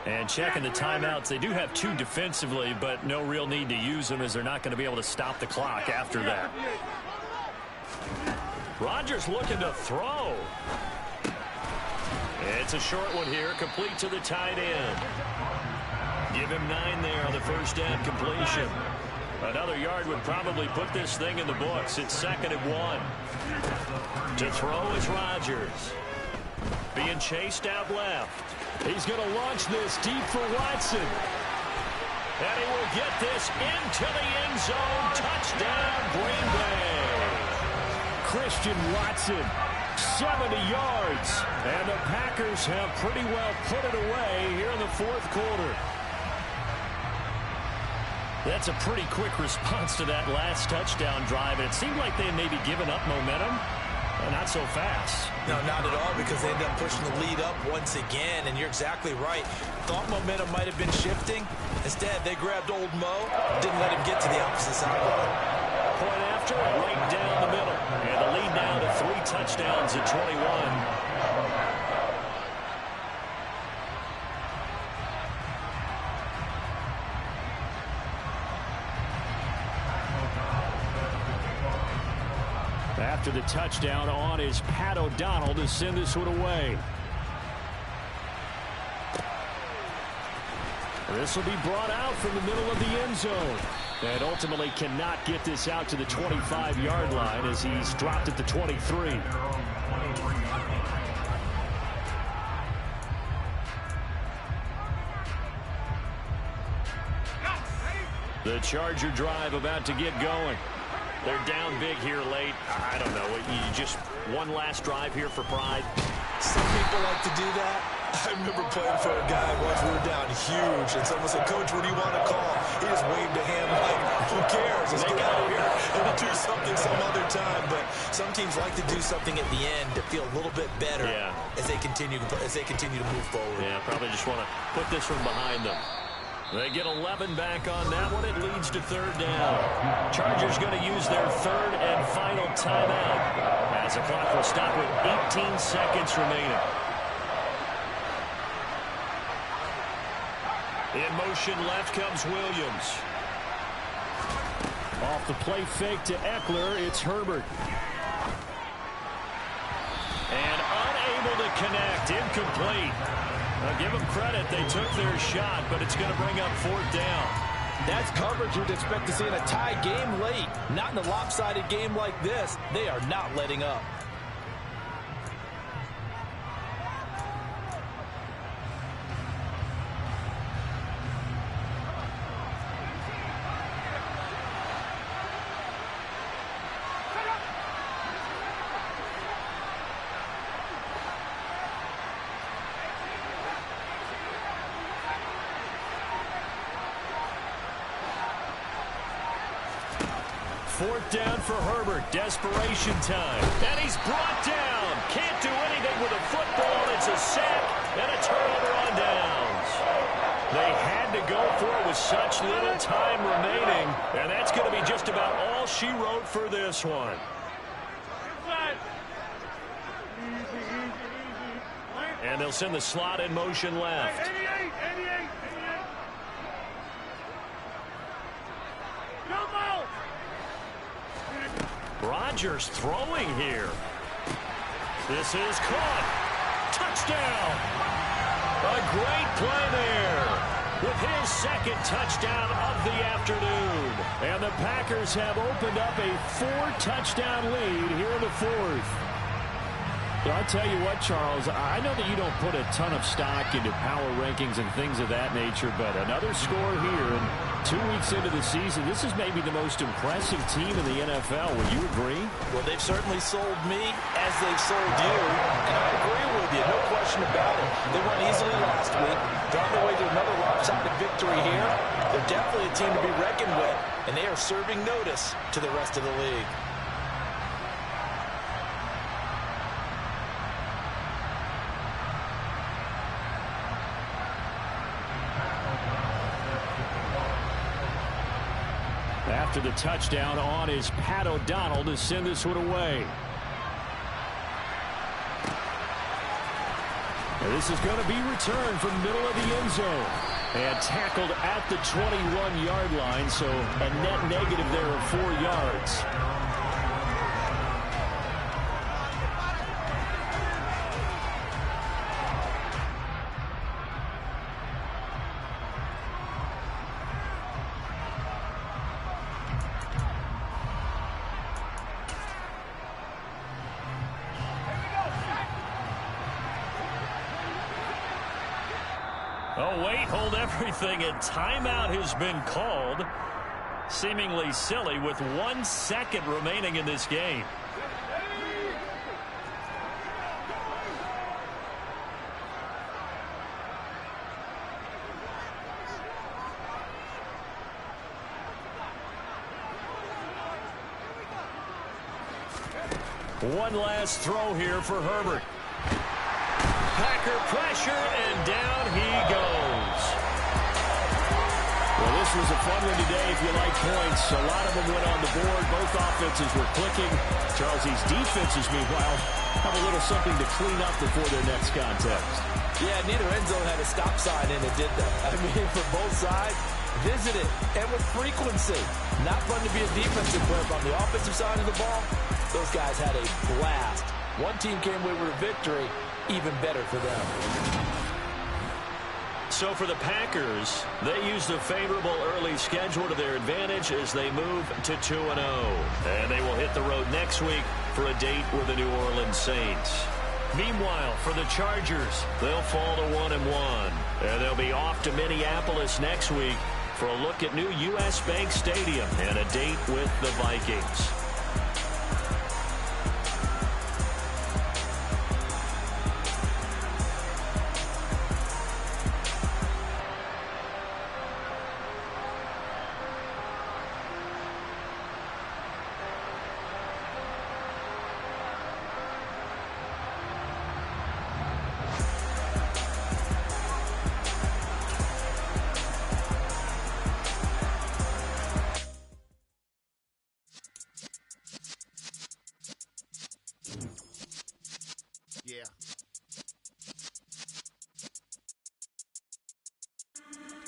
And checking the timeouts, they do have 2 defensively, but no real need to use them as they're not going to be able to stop the clock after that. Rodgers looking to throw. It's a short one here, complete to the tight end. Give him 9 there on the 1st down completion. Another yard would probably put this thing in the books. It's 2nd and 1. To throw is Rodgers. Being chased out left. He's going to launch this deep for Watson. And he will get this into the end zone. Touchdown, Green Bay. Christian Watson, 70 yards. And the Packers have pretty well put it away here in the 4th quarter. That's a pretty quick response to that last touchdown drive. And it seemed like they had maybe given up momentum. so fast. No, not at all, because they ended up pushing the lead up once again, and you're exactly right. Thought momentum might have been shifting. Instead, they grabbed old Mo, didn't let him get to the opposite sideline. Point after, right down the middle. And the lead now to 3 touchdowns at 21. After the touchdown on is Pat O'Donnell to send this one away. This will be brought out from the middle of the end zone. And ultimately cannot get this out to the 25-yard line as he's dropped at the 23. The Charger drive about to get going. They're down big here late. I don't know. You just one last drive here for pride. Some people like to do that. I remember playing for a guy once we were down huge, and someone said, "Coach, what do you want to call?" He just waved a hand like, "Who cares? Let's get out of here and we'll do something some other time." But some teams like to do something at the end to feel a little bit better as they continue to move forward. Yeah, probably just want to put this one behind them. They get 11 back on that one. It leads to 3rd down. Chargers going to use their 3rd and final timeout as the clock will stop with 18 seconds remaining. In motion left comes Williams. Off the play fake to Eckler, it's Herbert. And unable to connect, incomplete. Now give them credit, they took their shot, but it's going to bring up 4th down. That's coverage you'd expect to see in a tie game late. Not in a lopsided game like this. They are not letting up. Fourth down for Herbert. Desperation time. And he's brought down. Can't do anything with a football. It's a sack and a turnover on downs. They had to go for it with such little time remaining. And that's going to be just about all she wrote for this one. And they'll send the slot in motion left. Rodgers throwing here. This is caught. Touchdown. A great play there with his 2nd touchdown of the afternoon. And the Packers have opened up a 4-touchdown lead here in the 4th. But I'll tell you what, Charles, I know that you don't put a ton of stock into power rankings and things of that nature, but another score here, and 2 weeks into the season, this is maybe the most impressive team in the NFL. Would you agree? Well, they've certainly sold me as they've sold you, and I agree with you, no question about it. They won easily last week. They're on their way to another lopsided victory here. They're definitely a team to be reckoned with, and they are serving notice to the rest of the league. After the touchdown, on is Pat O'Donnell to send this one away. And this is going to be returned from the middle of the end zone. And tackled at the 21-yard line, so a net negative there of 4 yards. Oh, wait, hold everything, and timeout has been called. Seemingly silly with 1 second remaining in this game. One last throw here for Herbert. Packer pressure, and down he goes. Well, this was a fun one today if you like points. A lot of them went on the board. Both offenses were clicking. Charles, these defenses, meanwhile, have a little something to clean up before their next contest. Yeah, neither end zone had a stop sign in it, did they? I mean, for both sides, visit it, and with frequency. Not fun to be a defensive player, but on the offensive side of the ball, those guys had a blast. One team came away with a victory, even better for them. So for the Packers, they used a favorable early schedule to their advantage as they move to 2-0. And they will hit the road next week for a date with the New Orleans Saints. Meanwhile, for the Chargers, they'll fall to 1-1. And they'll be off to Minneapolis next week for a look at new U.S. Bank Stadium and a date with the Vikings. Yeah.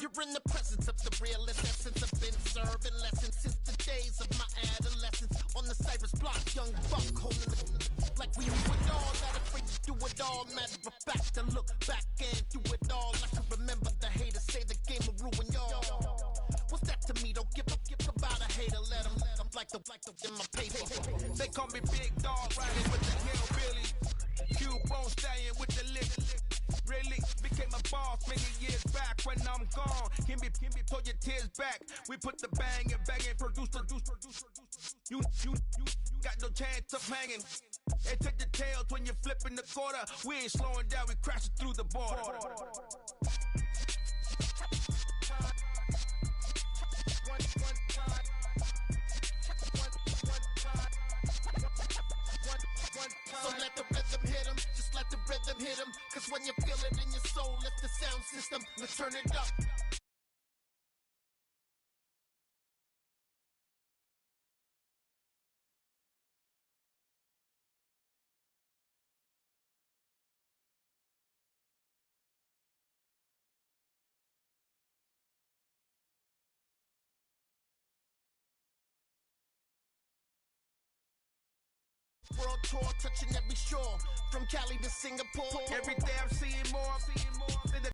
You're in the presence of the realest essence. I've been serving lessons since the days of my adolescence. On the Cypress block, young buck holding it like we knew it all. Not afraid to do it all. Matter of fact, to look back and do it all. I can remember the haters say the game will ruin y'all. What's that to me? Don't give about a hater. Let them like the in my paper. They call me Big Dog, riding with the hillbilly. Cubone staying with the lick. Really became a boss many years back. When I'm gone, can be pull your tears back. We put the bang and produce. You got no chance of hanging. And take the tails when you're flipping the quarter. We ain't slowing down, we crashing through the border. So let the rhythm hit him, just let the rhythm hit him. Cause when you feel it in your soul, lift the sound system, let's turn it up. World tour, touching every shore, from Cali to Singapore. Every day I'm seeing more.